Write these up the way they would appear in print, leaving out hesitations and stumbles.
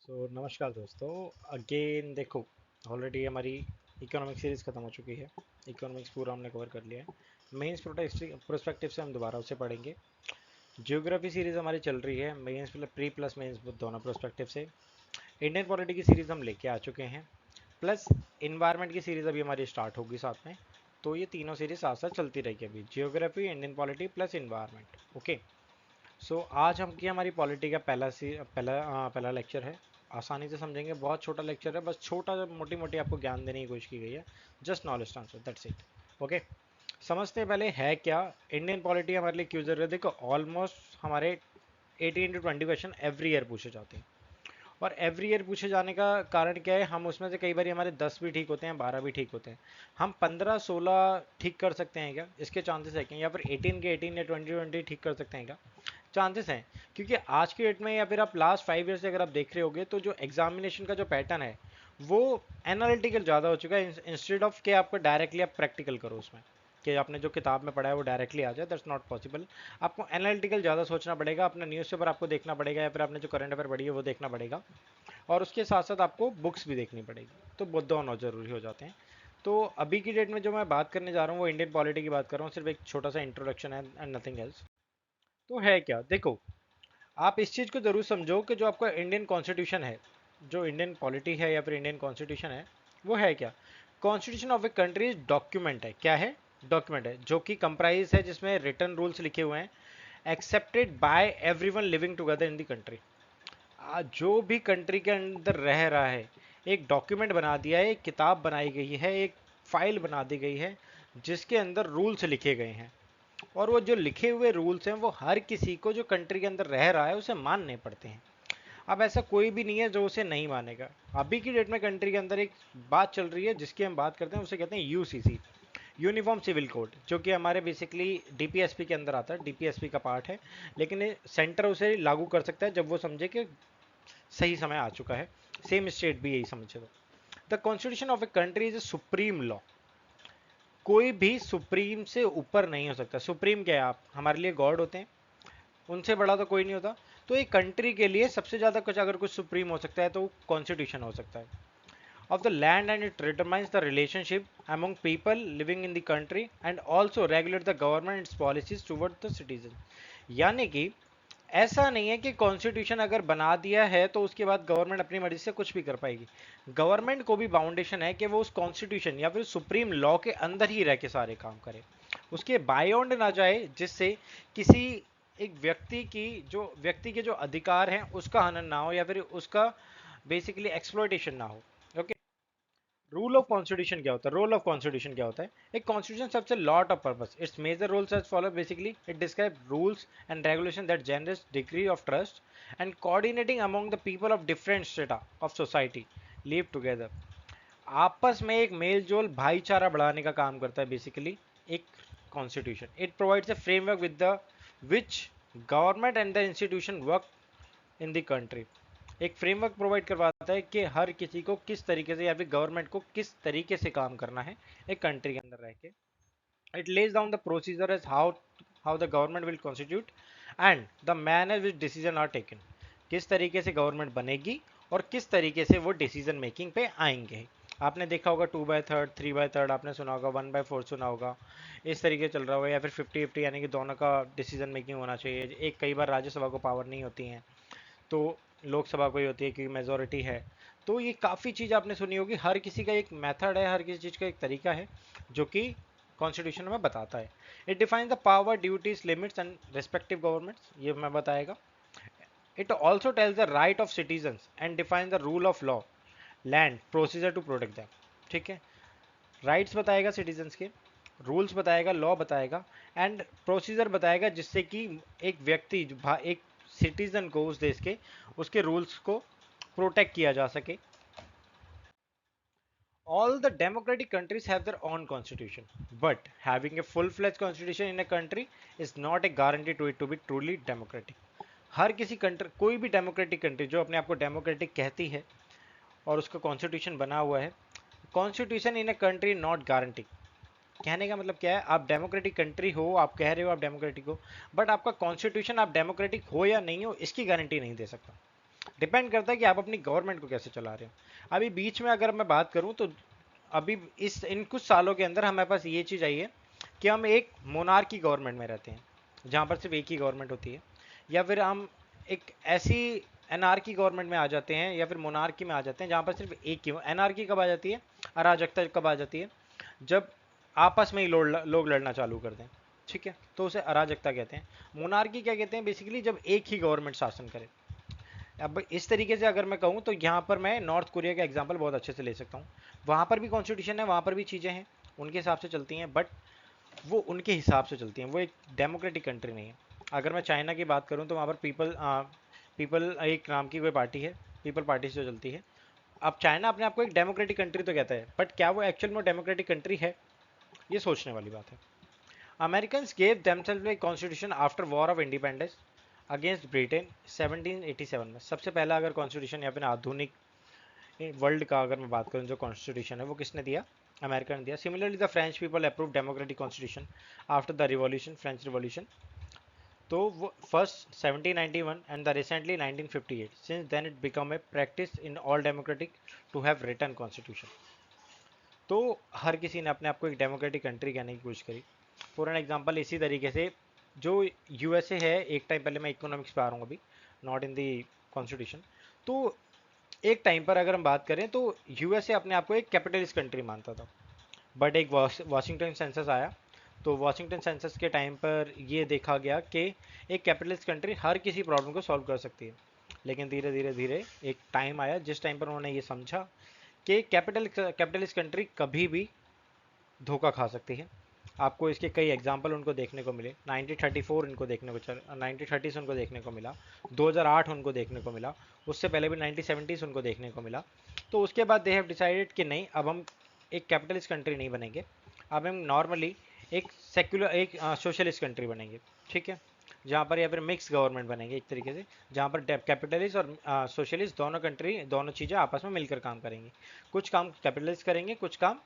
नमस्कार दोस्तों। अगेन देखो, ऑलरेडी हमारी इकोनॉमिक सीरीज खत्म हो चुकी है। इकोनॉमिक्स पूरा हमने कवर कर लिया है। मेंस प्रोस्पेक्टिव से हम दोबारा उसे पढ़ेंगे। ज्योग्राफी सीरीज हमारी चल रही है, मेंस प्री प्लस मेंस दोनों प्रोस्पेक्टिव से। इंडियन पॉलिटी की सीरीज हम लेके आ चुके हैं, प्लस इन्वायरमेंट की सीरीज अभी हमारी स्टार्ट होगी साथ में। तो ये तीनों सीरीज साथ साथ चलती रहेगी, अभी geography, Indian polity plus environment. Okay. आज हम की हमारी पॉलिटी का पहला लेक्चर है। आसानी से समझेंगे, बहुत छोटा लेक्चर है, बस छोटा मोटी मोटी आपको ज्ञान देने की कोशिश की गई है। Just knowledge transfer, that's it. Okay. समझते हैं पहले है क्या इंडियन पॉलिटी, हमारे लिए क्यों जरूरी है। देखो, ऑलमोस्ट हमारे 18 to 20 क्वेश्चन एवरी ईयर पूछे जाते हैं। और एवरी ईयर पूछे जाने का कारण क्या है, हम उसमें से कई बार हमारे 10 भी ठीक होते हैं, 12 भी ठीक होते हैं। हम 15-16 ठीक कर सकते हैं क्या, इसके चांसेस है क्या, या फिर 18 के 18 या 20 ठीक कर सकते हैं क्या। चांसेस हैं, क्योंकि आज के डेट में या फिर आप लास्ट 5 ईयर से अगर आप देख रहे होगे तो जो एग्जामिनेशन का जो पैटर्न है वो एनालिटिकल ज़्यादा हो चुका है, इंस्टेड ऑफ कि आपको डायरेक्टली आप प्रैक्टिकल करो उसमें, कि आपने जो किताब में पढ़ा है वो डायरेक्टली आ जाए, दैट्स नॉट पॉसिबल। आपको एनालिटिकल ज़्यादा सोचना पड़ेगा, अपना न्यूज़पेपर आपको देखना पड़ेगा, या फिर आपने जो करंट अफेयर पढ़ी है वो देखना पड़ेगा। और उसके साथ साथ आपको बुक्स भी देखनी पड़ेगी, तो वो दोनों जरूरी हो जाते हैं। तो अभी की डेट में जो मैं बात करने जा रहा हूँ वो इंडियन पॉलिटी की बात कर रहा हूँ, सिर्फ एक छोटा सा इंट्रोडक्शन है एंड नथिंग एल्स। तो है क्या, देखो, आप इस चीज़ को जरूर समझो कि जो आपका इंडियन कॉन्स्टिट्यूशन है, जो इंडियन पॉलिटी है या फिर इंडियन कॉन्स्टिट्यूशन है, वो है क्या। Constitution of a country document है, क्या है, डॉक्यूमेंट है जो कि कंप्राइज है, जिसमें रिटर्न रूल्स लिखे हुए हैं, accepted by everyone living together in the country. जो भी कंट्री के अंदर रह रहा है, एक डॉक्यूमेंट बना दिया है, एक किताब बनाई गई है, एक फाइल बना दी गई है, जिसके अंदर रूल्स लिखे गए हैं। और वो जो लिखे हुए रूल्स हैं वो हर किसी को जो कंट्री के अंदर रह रहा है उसे मानने पड़ते हैं। अब ऐसा कोई भी नहीं है जो उसे नहीं मानेगा। अभी की डेट में कंट्री के अंदर एक बात चल रही है जिसकी हम बात करते हैं, उसे कहते हैं यूसीसी, यूनिफॉर्म सिविल कोड, जो कि हमारे बेसिकली डीपीएसपी के अंदर आता है, डीपीएसपी का पार्ट है। लेकिन सेंटर उसे लागू कर सकता है जब वो समझे कि सही समय आ चुका है। सेम स्टेट भी यही समझे। The constitution of a country is a supreme law. कोई भी सुप्रीम से ऊपर नहीं हो सकता। सुप्रीम क्या है, आप हमारे लिए गॉड होते हैं, उनसे बड़ा तो कोई नहीं होता। तो एक कंट्री के लिए सबसे ज्यादा कुछ अगर कुछ सुप्रीम हो सकता है तो कॉन्स्टिट्यूशन हो सकता है of the land, and it determines the relationship among people living in the country and also regulate the government policies toward the citizen. यानी कि ऐसा नहीं है कि कॉन्स्टिट्यूशन अगर बना दिया है तो उसके बाद गवर्नमेंट अपनी मर्जी से कुछ भी कर पाएगी। गवर्नमेंट को भी बाउंडेशन है कि वो उस कॉन्स्टिट्यूशन या फिर सुप्रीम लॉ के अंदर ही रह के सारे काम करे, उसके बायोंड ना जाए, जिससे किसी एक व्यक्ति के जो अधिकार हैं उसका हनन ना हो, या फिर उसका बेसिकली एक्सप्लॉयटेशन ना हो। ओके। रूल ऑफ कॉन्स्टिट्यूशन क्या होता है, रोल ऑफ कॉन्स्टिट्यूशन क्या होता है। एक constitution serves a lot of purpose, its major roles as follow, basically it describe rules and regulation that generates degree of trust and coordinating among the people of different strata of society live together. आपस में एक mail जोल भाईचारा बढ़ाने का काम करता है बेसिकली एक constitution. It provides a framework with the which government and the institution work in the country. एक फ्रेमवर्क प्रोवाइड करवाता है कि हर किसी को किस तरीके से या फिर गवर्नमेंट को किस तरीके से काम करना है एक कंट्री के अंदर रह के। It lays down the procedure as how the government will constitute and the manner which decision are taken. किस तरीके से गवर्नमेंट बनेगी और किस तरीके से वो डिसीजन मेकिंग पे आएंगे। आपने देखा होगा 2/3, 3/3, आपने सुना होगा 1/4 सुना होगा। इस तरीके चल रहा होगा, या फिर 50-50, यानी कि दोनों का डिसीजन मेकिंग होना चाहिए। एक कई बार राज्यसभा को पावर नहीं होती है तो लोकसभा को ही होती है क्योंकि मेजोरिटी है। तो ये काफ़ी चीज़ आपने सुनी होगी, हर किसी का एक मेथड है, हर किसी चीज़ का एक तरीका है जो कि कॉन्स्टिट्यूशन में बताता है। It defines the power, duties, limits and respective governments, ये मैं बताएगा। It also tells the right of citizens and define the rule of law, land, procedure to protect them. ठीक है, राइट्स बताएगा सिटीजन्स के, रूल्स बताएगा, लॉ बताएगा, and procedure बताएगा, जिससे कि एक व्यक्ति एक सिटीजन को उस देश के उसके रूल्स को प्रोटेक्ट किया जा सके। All the democratic countries have their own constitution, but having a full-fledged constitution in a country is not a guarantee to it to be truly democratic. हर किसी कंट्री, कोई भी डेमोक्रेटिक कंट्री जो अपने आप को डेमोक्रेटिक कहती है और उसका कॉन्स्टिट्यूशन बना हुआ है, constitution in a country not guarantee. कहने का मतलब क्या है, आप डेमोक्रेटिक कंट्री हो, आप कह रहे हो आप डेमोक्रेटिक हो, बट आपका कॉन्स्टिट्यूशन आप डेमोक्रेटिक हो या नहीं हो इसकी गारंटी नहीं दे सकता। डिपेंड करता है कि आप अपनी गवर्नमेंट को कैसे चला रहे हो। अभी बीच में अगर मैं बात करूं तो अभी इस इन कुछ सालों के अंदर हमारे पास ये चीज़ आई है कि हम एक मोनार्की गवर्नमेंट में रहते हैं जहाँ पर सिर्फ एक ही गवर्नमेंट होती है, या फिर हम एक ऐसी एनआरकी गवर्नमेंट में आ जाते हैं या फिर मोनार्की में आ जाते हैं जहाँ पर सिर्फ एक ही। एनआरकी कब आ जाती है, अराजकता कब आ जाती है, जब आपस में ही लोग लड़ना चालू कर दें, ठीक है, तो उसे अराजकता कहते हैं। मोनार्की क्या कहते हैं, बेसिकली जब एक ही गवर्नमेंट शासन करे। अब इस तरीके से अगर मैं कहूँ तो यहाँ पर मैं नॉर्थ कोरिया का एग्जांपल बहुत अच्छे से ले सकता हूँ। वहाँ पर भी कॉन्स्टिट्यूशन है, वहाँ पर भी चीज़ें हैं, उनके हिसाब से चलती हैं, बट वो उनके हिसाब से चलती हैं, वो एक डेमोक्रेटिक कंट्री नहीं है। अगर मैं चाइना की बात करूँ तो वहाँ पर पीपल एक नाम की कोई पार्टी है, पीपल पार्टी से जो चलती है। अब चाइना अपने आप को एक डेमोक्रेटिक कंट्री तो कहता है, बट क्या वो एक्चुअल में डेमोक्रेटिक कंट्री है, ये सोचने वाली बात है। Americans gave themselves a constitution after war of independence against Britain 1787 में। सबसे पहला अगर कॉन्स्टिट्यूशन या फिर आधुनिक वर्ल्ड का अगर मैं बात करूं जो कॉन्स्टिट्यूशन है वो किसने दिया, अमेरिका ने दिया। Similarly the French people approve democratic constitution after the revolution, French revolution. तो वो first 1791 and the recently 1958, since then it become a practice in all democratic to have written constitution. तो हर किसी ने अपने आप को एक डेमोक्रेटिक कंट्री कहने की कोशिश करी। फॉर एन एग्जांपल इसी तरीके से जो यूएसए है, एक टाइम पहले मैं इकोनॉमिक्स पे आ रहा हूँ अभी, नॉट इन दी कॉन्स्टिट्यूशन। तो एक टाइम पर अगर हम बात करें तो यूएसए अपने आप को एक कैपिटलिस्ट कंट्री मानता था, बट एक वाशिंगटन सेंसस आया। तो वाशिंगटन सेंसस के टाइम पर ये देखा गया कि एक कैपिटलिस्ट कंट्री हर किसी प्रॉब्लम को सॉल्व कर सकती है। लेकिन धीरे धीरे धीरे एक टाइम आया जिस टाइम पर उन्होंने ये समझा कि कैपिटलिस्ट कंट्री कभी भी धोखा खा सकती है। आपको इसके कई एग्जाम्पल उनको देखने को मिले। 1934 उनको देखने को 1930s उनको देखने को मिला, 2008 उनको देखने को मिला, उससे पहले भी 1970s उनको देखने को मिला। तो उसके बाद दे हैव डिसाइडेड कि नहीं, अब हम एक कैपिटलिस्ट कंट्री नहीं बनेंगे, अब हम नॉर्मली एक सेक्युलर एक सोशलिस्ट कंट्री बनेंगे, ठीक है, जहाँ पर या फिर मिक्स गवर्नमेंट बनेंगे एक तरीके से, जहाँ पर कैपिटलिस्ट और सोशलिस्ट दोनों कंट्री दोनों चीज़ें आपस में मिलकर काम करेंगी। कुछ काम कैपिटलिस्ट करेंगे, कुछ काम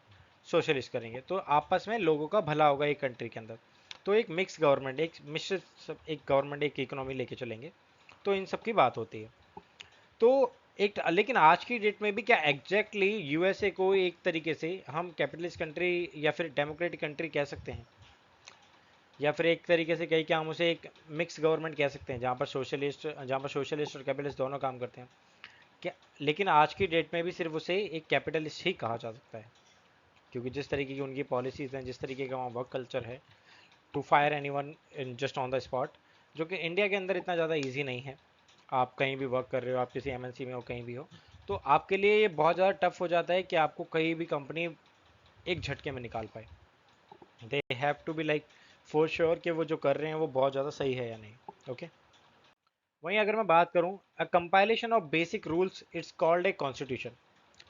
सोशलिस्ट करेंगे, तो आपस में लोगों का भला होगा एक कंट्री के अंदर। तो एक मिक्स गवर्नमेंट, एक मिश्रित एक गवर्नमेंट, एक इकोनॉमी लेके चलेंगे, तो इन सब की बात होती है। तो एक लेकिन आज की डेट में भी क्या एग्जैक्टली यूएसए को एक तरीके से हम कैपिटलिस्ट कंट्री या फिर डेमोक्रेटिक कंट्री कह सकते हैं, या फिर एक तरीके से कहीं क्या हम उसे एक मिक्स गवर्नमेंट कह सकते हैं जहाँ पर सोशलिस्ट और कैपिटलिस्ट दोनों काम करते हैं क्या? लेकिन आज की डेट में भी सिर्फ उसे एक कैपिटलिस्ट ही कहा जा सकता है, क्योंकि जिस तरीके की उनकी पॉलिसीज़ हैं, जिस तरीके का वहाँ वर्क कल्चर है, to fire anyone in just on the spot, जो कि इंडिया के अंदर इतना ज़्यादा इजी नहीं है। आप कहीं भी वर्क कर रहे हो, आप किसी एमएनसी में हो, कहीं भी हो, तो आपके लिए ये बहुत ज़्यादा टफ हो जाता है कि आपको कहीं भी कंपनी एक झटके में निकाल पाए। They have to be like for sure कि वो जो कर रहे हैं वो बहुत ज़्यादा सही है या नहीं। ओके, वहीं अगर मैं बात करूँ, a compilation of basic rules it's called a constitution.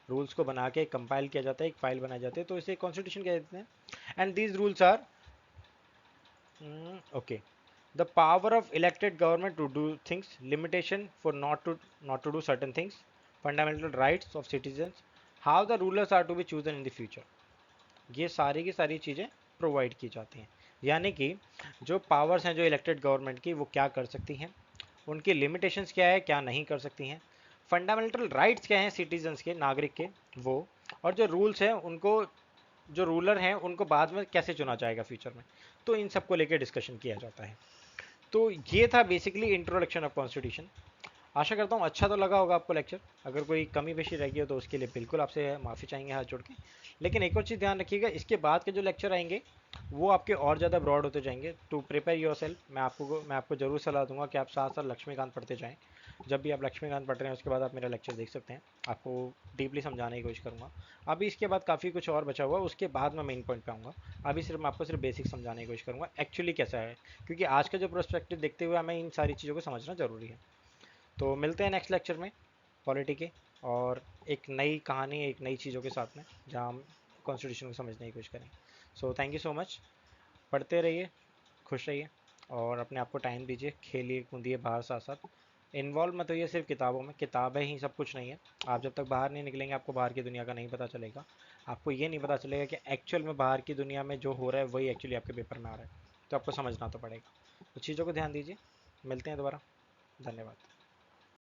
Rules को बना के कंपाइल किया जाता है, एक फाइल बनाई जाती है, तो इसे कॉन्स्टिट्यूशन कह देते हैं। And these rules are okay, the power of elected government to do things, limitation for not to do certain things, fundamental rights of citizens, how the rulers are to be chosen in the future. ये सारी की सारी चीज़ें provide की जाती हैं। यानी कि जो पावर्स हैं जो इलेक्टेड गवर्नमेंट की, वो क्या कर सकती हैं, उनकी लिमिटेशंस क्या है, क्या नहीं कर सकती हैं, फंडामेंटल राइट्स क्या हैं सिटीजन्स के, नागरिक के, वो, और जो रूल्स हैं उनको, जो रूलर हैं उनको बाद में कैसे चुना जाएगा फ्यूचर में। तो इन सबको लेकर डिस्कशन किया जाता है। तो ये था बेसिकली इंट्रोडक्शन ऑफ कॉन्स्टिट्यूशन। आशा करता हूँ अच्छा तो लगा होगा आपको लेक्चर। अगर कोई कमी पेशी रह गई हो तो उसके लिए बिल्कुल आपसे माफ़ी चाहेंगे हाथ जोड़ के। लेकिन एक और चीज़ ध्यान रखिएगा, इसके बाद के जो लेक्चर आएंगे वो आपके और ज़्यादा ब्रॉड होते जाएंगे। टू प्रिपेयर योर सेल्फ, मैं आपको जरूर सलाह दूंगा कि आप साथ साथ लक्ष्मीकांत पढ़ते जाएँ। जब भी आप लक्ष्मीकांत पढ़ रहे हैं उसके बाद आप मेरा लेक्चर देख सकते हैं, आपको डीपली समझाने की कोशिश करूँगा। अभी इसके बाद काफ़ी कुछ और बचा हुआ है, उसके बाद मैं मेन पॉइंट पे आऊँगा। अभी सिर्फ मैं आपको सिर्फ बेसिक समझाने की कोशिश करूँगा एक्चुअली कैसा है, क्योंकि आज का जो प्रोस्पेक्टिव देखते हुए हमें इन सारी चीज़ों को समझना ज़रूरी है। तो मिलते हैं नेक्स्ट लेक्चर में पॉलिटी के, और एक नई कहानी, एक नई चीज़ों के साथ में, जहाँ हम कॉन्स्टिट्यूशन को समझने की कोशिश करें। So thank you so much. पढ़ते रहिए, खुश रहिए, और अपने आप को टाइम दीजिए, खेलिए कूदिए बाहर, साथ साथ इन्वॉल्व मत होइए सिर्फ किताबों में। किताबें ही सब कुछ नहीं है। आप जब तक बाहर नहीं निकलेंगे आपको बाहर की दुनिया का नहीं पता चलेगा। आपको ये नहीं पता चलेगा कि एक्चुअल में बाहर की दुनिया में जो हो रहा है वही एक्चुअली आपके पेपर में आ रहा है। तो आपको समझना तो पड़ेगा। तो चीज़ों को ध्यान दीजिए। मिलते हैं दोबारा। धन्यवाद।